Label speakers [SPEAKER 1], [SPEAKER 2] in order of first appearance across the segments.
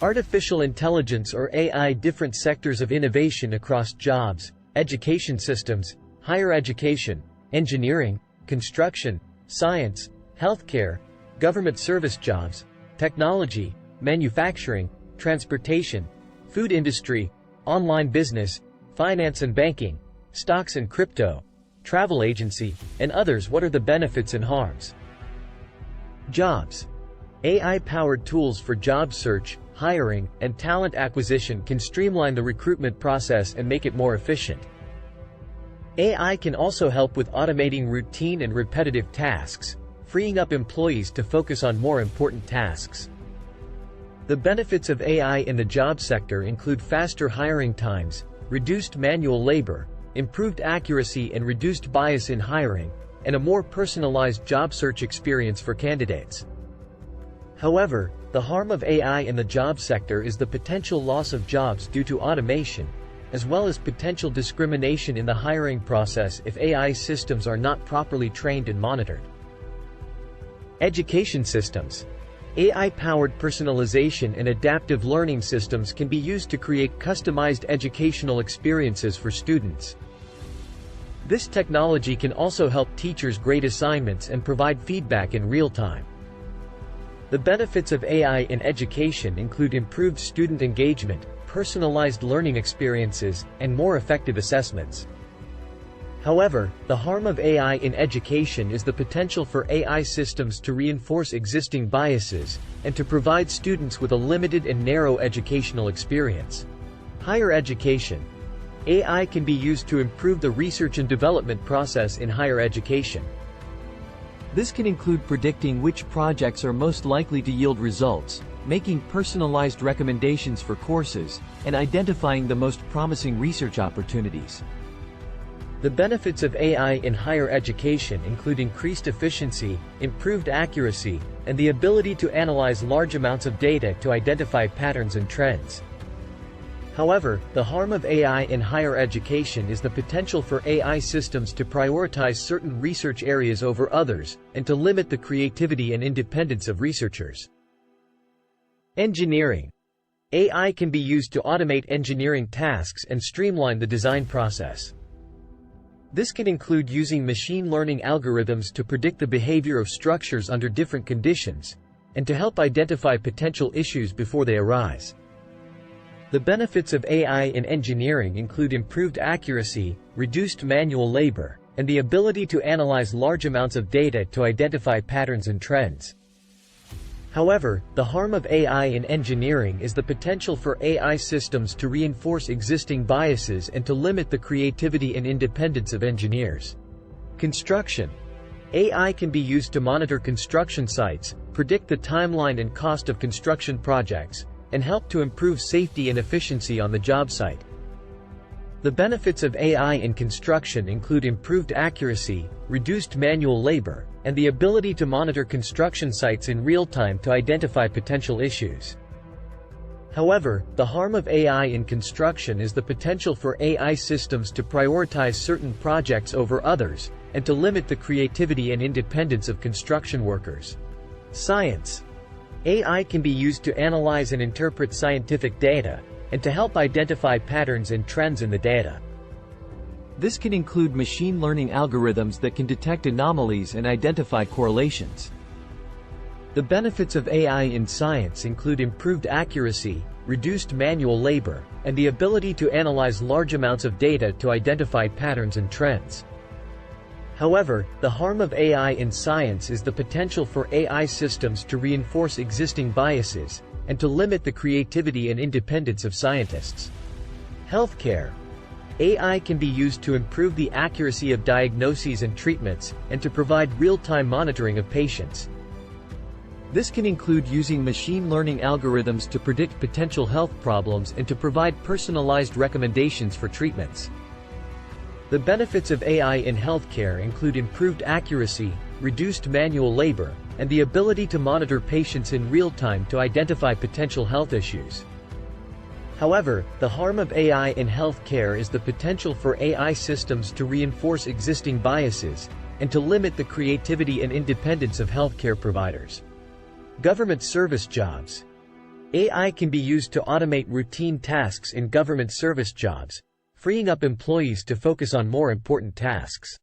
[SPEAKER 1] Artificial intelligence or AI. Different sectors of innovation across jobs, education systems, higher education, engineering, construction, science, healthcare, government service jobs, technology, manufacturing, transportation, food industry, online business, finance and banking, stocks and crypto, travel agency, and others. What are the benefits and harms? Jobs. AI-powered tools for job search, hiring, and talent acquisition can streamline the recruitment process and make it more efficient. AI can also help with automating routine and repetitive tasks, freeing up employees to focus on more important tasks. The benefits of AI in the job sector include faster hiring times, reduced manual labor, improved accuracy and reduced bias in hiring, and a more personalized job search experience for candidates. However, the harm of AI in the job sector is the potential loss of jobs due to automation, as well as potential discrimination in the hiring process if AI systems are not properly trained and monitored. Education systems. AI-powered personalization and adaptive learning systems can be used to create customized educational experiences for students. This technology can also help teachers grade assignments and provide feedback in real time. The benefits of AI in education include improved student engagement, personalized learning experiences, and more effective assessments. However, the harm of AI in education is the potential for AI systems to reinforce existing biases, and to provide students with a limited and narrow educational experience. Higher education. AI can be used to improve the research and development process in higher education. This can include predicting which projects are most likely to yield results, making personalized recommendations for courses, and identifying the most promising research opportunities. The benefits of AI in higher education include increased efficiency, improved accuracy, and the ability to analyze large amounts of data to identify patterns and trends. However, the harm of AI in higher education is the potential for AI systems to prioritize certain research areas over others, and to limit the creativity and independence of researchers. Engineering. AI can be used to automate engineering tasks and streamline the design process. This can include using machine learning algorithms to predict the behavior of structures under different conditions, and to help identify potential issues before they arise. The benefits of AI in engineering include improved accuracy, reduced manual labor, and the ability to analyze large amounts of data to identify patterns and trends. However, the harm of AI in engineering is the potential for AI systems to reinforce existing biases and to limit the creativity and independence of engineers. Construction. AI can be used to monitor construction sites, predict the timeline and cost of construction projects, and help to improve safety and efficiency on the job site. The benefits of AI in construction include improved accuracy, reduced manual labor, and the ability to monitor construction sites in real time to identify potential issues. However, the harm of AI in construction is the potential for AI systems to prioritize certain projects over others, and to limit the creativity and independence of construction workers. Science. AI can be used to analyze and interpret scientific data, and to help identify patterns and trends in the data. This can include machine learning algorithms that can detect anomalies and identify correlations. The benefits of AI in science include improved accuracy, reduced manual labor, and the ability to analyze large amounts of data to identify patterns and trends. However, the harm of AI in science is the potential for AI systems to reinforce existing biases, and to limit the creativity and independence of scientists. Healthcare. AI can be used to improve the accuracy of diagnoses and treatments, and to provide real-time monitoring of patients. This can include using machine learning algorithms to predict potential health problems and to provide personalized recommendations for treatments. The benefits of AI in healthcare include improved accuracy, reduced manual labor, and the ability to monitor patients in real time to identify potential health issues. However, the harm of AI in healthcare is the potential for AI systems to reinforce existing biases, and to limit the creativity and independence of healthcare providers. Government service jobs. AI can be used to automate routine tasks in government service jobs, freeing up employees to focus on more important tasks.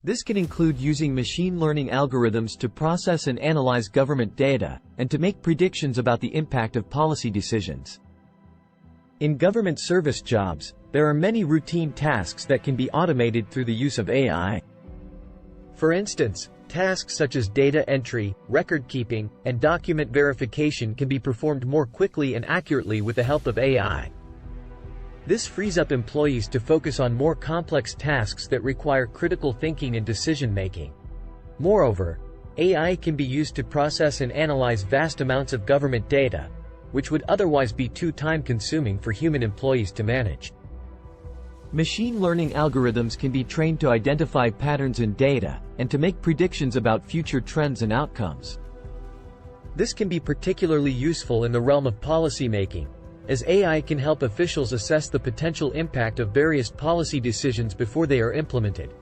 [SPEAKER 1] This can include using machine learning algorithms to process and analyze government data, and to make predictions about the impact of policy decisions. In government service jobs, there are many routine tasks that can be automated through the use of AI. For instance, tasks such as data entry, record keeping, and document verification can be performed more quickly and accurately with the help of AI. This frees up employees to focus on more complex tasks that require critical thinking and decision-making. Moreover, AI can be used to process and analyze vast amounts of government data, which would otherwise be too time-consuming for human employees to manage. Machine learning algorithms can be trained to identify patterns in data, and to make predictions about future trends and outcomes. This can be particularly useful in the realm of policymaking, as AI can help officials assess the potential impact of various policy decisions before they are implemented.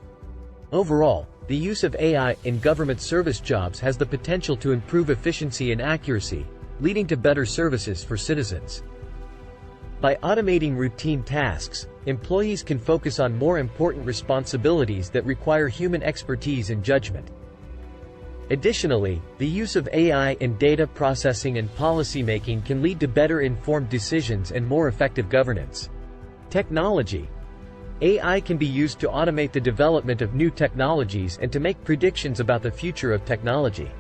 [SPEAKER 1] Overall, the use of AI in government service jobs has the potential to improve efficiency and accuracy, leading to better services for citizens. By automating routine tasks, employees can focus on more important responsibilities that require human expertise and judgment. Additionally, the use of AI in data processing and policymaking can lead to better informed decisions and more effective governance. Technology. AI can be used to automate the development of new technologies and to make predictions about the future of technology.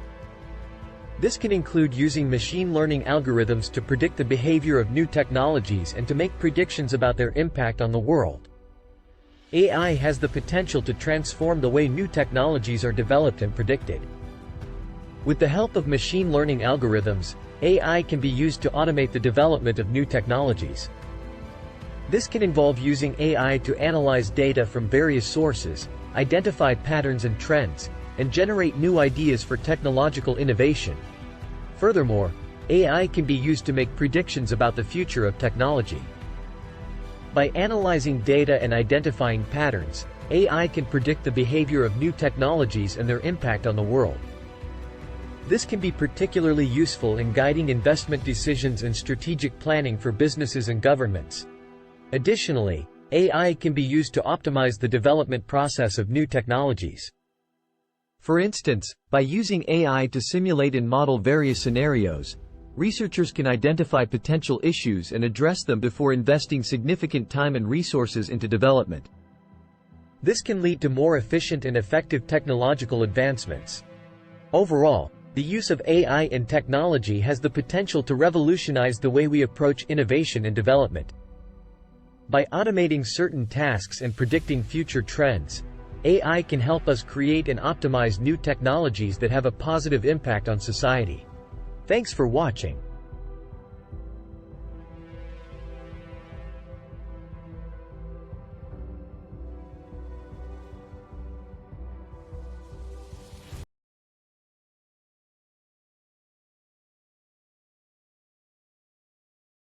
[SPEAKER 1] This can include using machine learning algorithms to predict the behavior of new technologies and to make predictions about their impact on the world. AI has the potential to transform the way new technologies are developed and predicted. With the help of machine learning algorithms, AI can be used to automate the development of new technologies. This can involve using AI to analyze data from various sources, identify patterns and trends, and generate new ideas for technological innovation. Furthermore, AI can be used to make predictions about the future of technology. By analyzing data and identifying patterns, AI can predict the behavior of new technologies and their impact on the world. This can be particularly useful in guiding investment decisions and strategic planning for businesses and governments. Additionally, AI can be used to optimize the development process of new technologies. For instance, by using AI to simulate and model various scenarios, researchers can identify potential issues and address them before investing significant time and resources into development. This can lead to more efficient and effective technological advancements. Overall, the use of AI in technology has the potential to revolutionize the way we approach innovation and development. By automating certain tasks and predicting future trends, AI can help us create and optimize new technologies that have a positive impact on society. Thanks for watching.